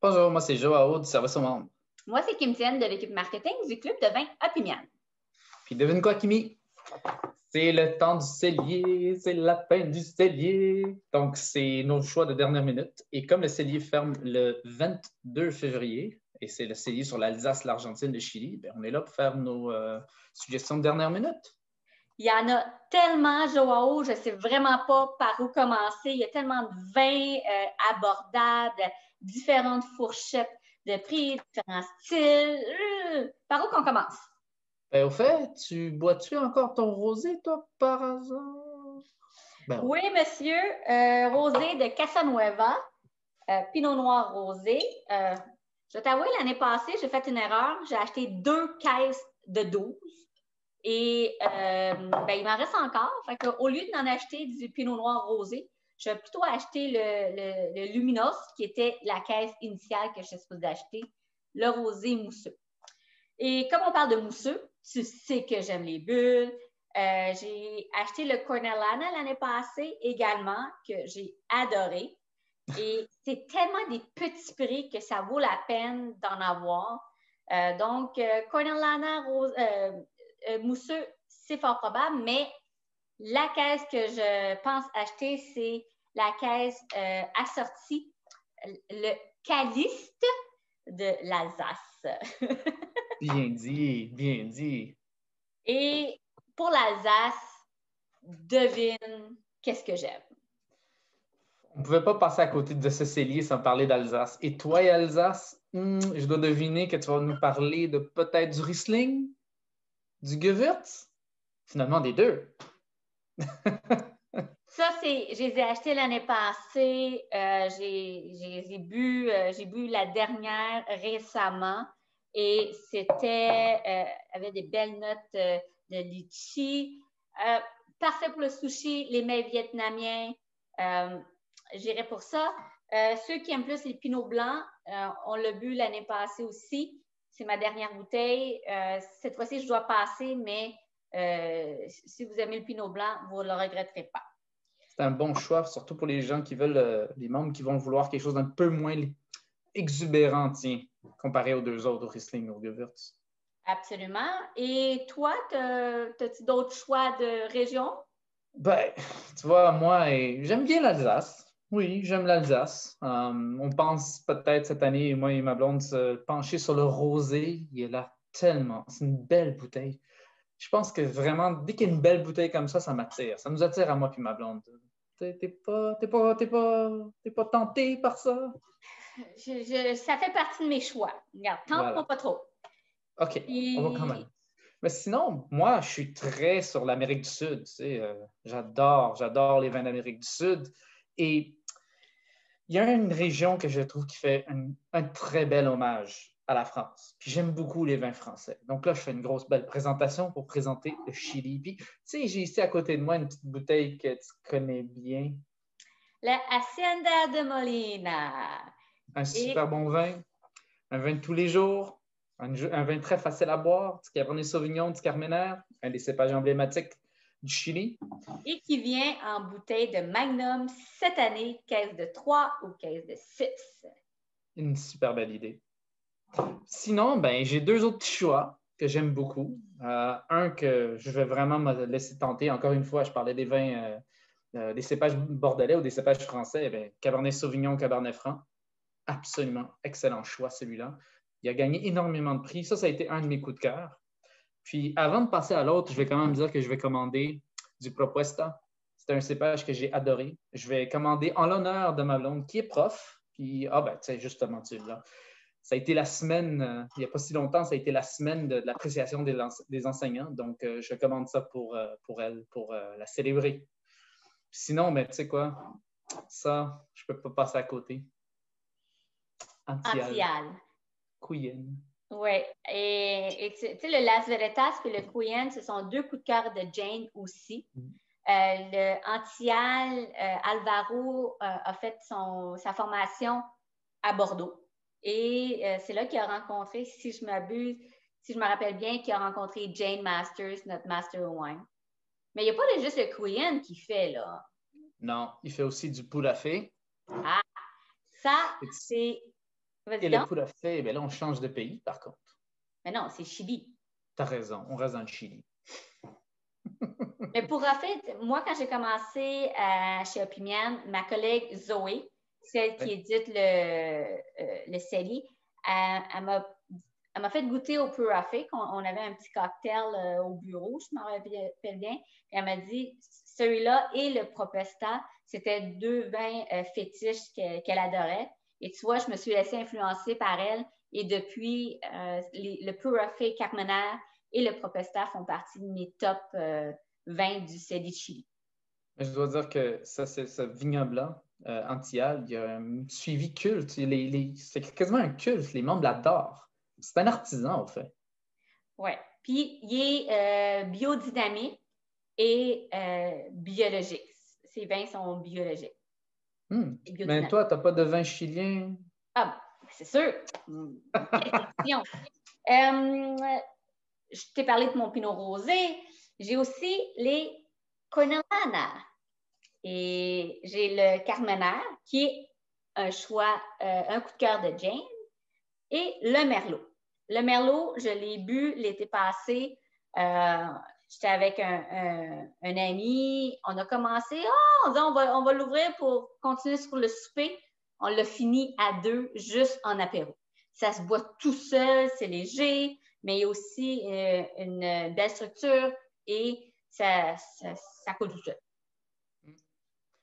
Bonjour, moi c'est Joao du service au monde. Moi, c'est Kim Tienne de l'équipe marketing du Club de vin Opinion. Puis devine quoi, Kimi? C'est le temps du cellier, c'est la fin du cellier. Donc, c'est nos choix de dernière minute. Et comme le cellier ferme le 22 février, et c'est le cellier sur l'Alsace, l'Argentine, le Chili, ben, on est là pour faire nos suggestions de dernière minute. Il y en a tellement, Joao, je ne sais vraiment pas par où commencer. Il y a tellement de vins abordables, différentes fourchettes de prix, différents styles. Par où qu'on commence? Ben, au fait, tu bois-tu encore ton rosé, toi, par hasard? Ben oui. Oui, monsieur. Rosé de Casanueva, Pinot Noir rosé. Je t'avoue, l'année passée, j'ai fait une erreur. J'ai acheté 2 caisses de 12. Et il m'en reste encore. Fait que, au lieu d'en acheter du Pinot Noir rosé, je vais plutôt acheter le Luminos, qui était la caisse initiale que je suis supposée d'acheter, le rosé mousseux. Et comme on parle de mousseux, tu sais que j'aime les bulles. J'ai acheté le Cornellana l'année passée également, que j'ai adoré. Et c'est tellement des petits prix que ça vaut la peine d'en avoir. Cornellana mousseux, c'est fort probable, mais la caisse que je pense acheter, c'est la caisse assortie, le Caliste de l'Alsace. Bien dit, bien dit. Et pour l'Alsace, devine qu'est-ce que j'aime. On ne pouvait pas passer à côté de ce cellier sans parler d'Alsace. Et toi et Alsace, je dois deviner que tu vas nous parler de peut-être du Riesling, du Gewürz, finalement des deux. Ça, je les ai achetés l'année passée. J'ai bu la dernière récemment et avait des belles notes de litchi. Parfait pour le sushi, les mets vietnamiens. J'irais pour ça. Ceux qui aiment plus les pinots blancs, on l'a bu l'année passée aussi. C'est ma dernière bouteille. Cette fois-ci, je dois passer, mais si vous aimez le pinot blanc, vous ne le regretterez pas. C'est un bon choix, surtout pour les gens qui veulent, les membres qui vont vouloir quelque chose d'un peu moins exubérant, tiens, comparé aux deux autres, au Riesling ou au Gewürz. Absolument. Et toi, as-tu d'autres choix de région? Ben, tu vois, moi, j'aime bien l'Alsace. Oui, j'aime l'Alsace. On pense peut-être cette année, moi et ma blonde, se pencher sur le rosé. Il est là tellement. C'est une belle bouteille. Je pense que vraiment, dès qu'il y a une belle bouteille comme ça m'attire. Ça nous attire à moi et ma blonde. T'es pas tenté par ça? Ça fait partie de mes choix. Regarde, tente-moi Voilà. pas trop. OK, on va quand Et... même. Mais sinon, moi, je suis très sur l'Amérique du Sud. Tu sais, j'adore les vins d'Amérique du Sud. Et il y a une région que je trouve qui fait un très bel hommage à la France. Puis j'aime beaucoup les vins français. Donc là, je fais une grosse belle présentation pour présenter le Chili. Puis, tu sais, j'ai ici à côté de moi une petite bouteille que tu connais bien. La Hacienda de Molina. Un super bon vin, un vin de tous les jours, un vin très facile à boire, du Cabernet Sauvignon, du Carmenère, un des cépages emblématiques du Chili. Et qui vient en bouteille de Magnum cette année, caisse de 3 ou caisse de 6. Une super belle idée. Sinon, ben, j'ai deux autres petits choix que j'aime beaucoup. Un que je vais vraiment me laisser tenter. Encore une fois, je parlais des vins, des cépages bordelais ou des cépages français. Ben, Cabernet Sauvignon, Cabernet Franc. Absolument excellent choix, celui-là. Il a gagné énormément de prix. Ça a été un de mes coups de cœur. Puis avant de passer à l'autre, je vais quand même dire que je vais commander du Propuesta. C'est un cépage que j'ai adoré. Je vais commander en l'honneur de ma blonde qui est prof. Puis, tu sais, justement, tu là. Ça a été la semaine, il n'y a pas si longtemps, ça a été la semaine de l'appréciation des enseignants. Donc, je commande ça pour elle, pour la célébrer. Puis sinon, ben, tu sais quoi, ça, je ne peux pas passer à côté. Antial. Cuyenne. Oui. Et tu sais, le Las Veretas et le Cuyenne, ce sont deux coups de cœur de Jane aussi. Le Antial, Alvaro a fait sa formation à Bordeaux. Et c'est là qu'il a rencontré, si je me rappelle bien, qu'il a rencontré Jane Masters, notre Master of Wine. Mais il n'y a pas juste le Cuyenne qui fait, là. Non, il fait aussi du Poulafé. Ah, ça, c'est Vas-y Et le donc. purafé, ben là, on change de pays, par contre. Mais non, c'est Chili. Tu as raison, on reste dans le Chili. Mais pour fait, moi, quand j'ai commencé chez Opimian, ma collègue Zoé, celle qui Ouais. édite le CELI, elle m'a fait goûter au Purafé. On avait un petit cocktail au bureau, je m'en rappelle bien. Elle m'a dit, celui-là et le Propesta, c'était deux vins fétiches qu'elle adorait. Et tu vois, je me suis laissée influencer par elle. Et depuis, le Purafé Carmenère et le Propesta font partie de mes top vins du CELI de Chili. Mais je dois dire que ça, c'est ce vignoble-là, Antillal, il y a un suivi culte. C'est quasiment un culte. Les membres l'adorent. C'est un artisan, en fait. Oui. Puis, il est biodynamique et biologique. Ces vins sont biologiques. Et Mais biodynamiques. toi, tu n'as pas de vin chilien? Ah, c'est sûr. Quelle question. Je t'ai parlé de mon pinot rosé. J'ai aussi les Connemara. Et j'ai le Carmenère, qui est un choix, un coup de cœur de Jane, et le Merlot. Le Merlot, je l'ai bu l'été passé. J'étais avec un ami. On a commencé, on va l'ouvrir pour continuer sur le souper. On l'a fini à 2, juste en apéro. Ça se boit tout seul, c'est léger, mais il y a aussi une belle structure et ça coule tout seul.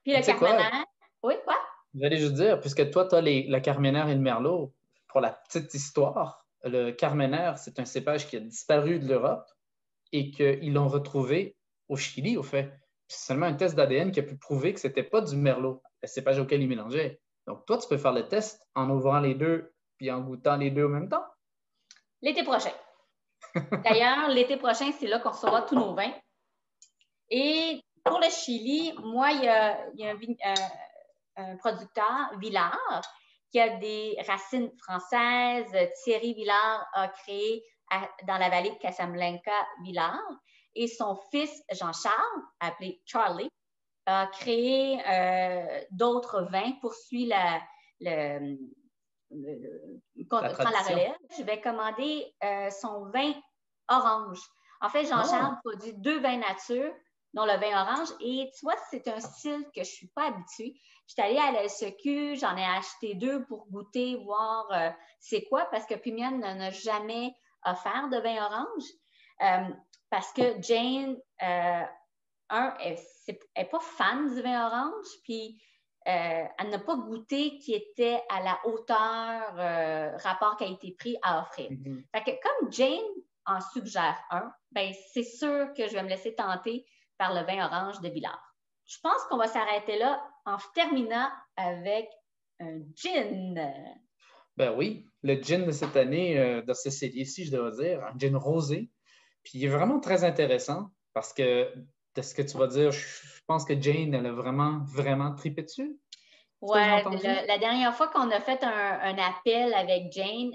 Puis Tu le sais quoi? Carmenère, oui, quoi? J'allais juste dire, puisque toi, tu as le Carmenère et le Merlot, pour la petite histoire, le Carmenère, c'est un cépage qui a disparu de l'Europe et qu'ils l'ont retrouvé au Chili, au fait. C'est seulement un test d'ADN qui a pu prouver que ce n'était pas du Merlot, le cépage auquel il mélangeait. Donc, toi, tu peux faire le test en ouvrant les deux puis en goûtant les deux en même temps. L'été prochain. D'ailleurs, l'été prochain, c'est là qu'on recevra tous nos vins. Et pour le Chili, moi, il y a un producteur, Villard, qui a des racines françaises. Thierry Villard a créé dans la vallée de Casablanca Villard. Et son fils, Jean-Charles, appelé Charlie, a créé d'autres vins, poursuit prend la relève. Je vais commander son vin orange. En fait, Jean-Charles produit 2 vins nature, dont le vin orange. Et tu vois, c'est un style que je ne suis pas habituée. Je suis allée à la SEQ, j'en ai acheté 2 pour goûter, voir c'est quoi, parce que Pimian n'en a jamais offert de vin orange. Parce que Jane, elle n'est pas fan du vin orange, puis elle n'a pas goûté qui était à la hauteur rapport qualité-prix à offrir. Fait que comme Jane en suggère un, ben c'est sûr que je vais me laisser tenter par le vin orange de Villard. Je pense qu'on va s'arrêter là en terminant avec un gin. Ben oui, le gin de cette année, de ce CELI-ci, je dois dire, un gin rosé. Puis il est vraiment très intéressant parce que de ce que tu vas dire, je pense que Jane, elle a vraiment, vraiment tripé dessus. Ouais, la dernière fois qu'on a fait un appel avec Jane,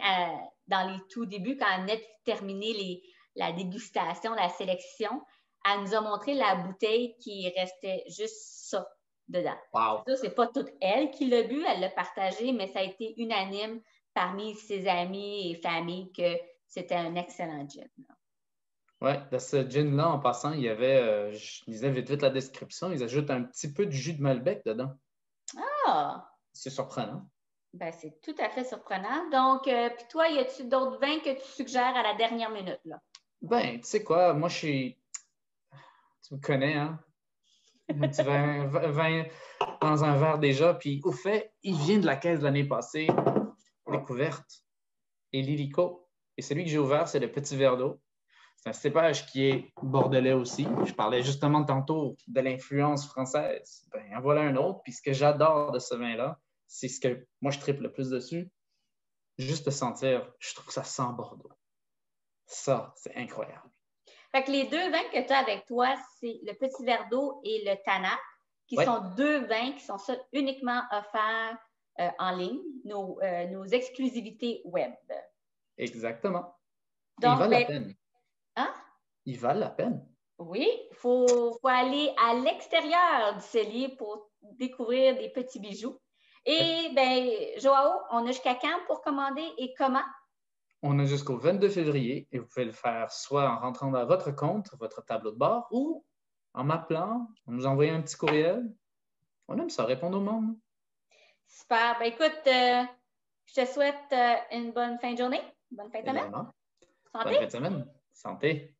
dans les tout débuts, quand elle venait de terminer la dégustation, la sélection, elle nous a montré la bouteille qui restait juste ça dedans. Wow. Ça, c'est pas toute elle qui l'a bu, elle l'a partagé, mais ça a été unanime parmi ses amis et familles que c'était un excellent gin. Oui, dans ce gin-là, en passant, il y avait, je lisais vite vite la description, ils ajoutent un petit peu de jus de Malbec dedans. Ah! C'est surprenant. Ben, c'est tout à fait surprenant. Donc, puis toi, y a-t-il d'autres vins que tu suggères à la dernière minute, là? Ben, tu sais quoi, moi, tu me connais, hein? Un petit vin dans un verre déjà, puis au fait, il vient de la caisse de l'année passée, découverte, et l'Illico. Et celui que j'ai ouvert, c'est le Petit Verre d'eau. C'est un cépage qui est bordelais aussi. Je parlais justement tantôt de l'influence française. Ben, en voilà un autre. Puis ce que j'adore de ce vin-là, c'est ce que moi je triple le plus dessus. Juste de sentir, je trouve que ça sent Bordeaux. Ça, c'est incroyable. Fait que les 2 vins que tu as avec toi, c'est le Petit Verre d'eau et le Tannat, qui sont 2 vins qui sont uniquement offerts en ligne, nos exclusivités web. Exactement. Donc, ils valent la peine. Hein? Ils valent la peine. Oui, il faut aller à l'extérieur du cellier pour découvrir des petits bijoux. Et bien, Joao, on a jusqu'à quand pour commander et comment? On a jusqu'au 22 février et vous pouvez le faire soit en rentrant dans votre compte, votre tableau de bord, ou en m'appelant, en nous envoyant un petit courriel. On aime ça, répondre au monde. Super. Ben, écoute, je te souhaite une bonne fin de journée, bonne fin de semaine. Également. Santé! Bonne fin de semaine. Santé.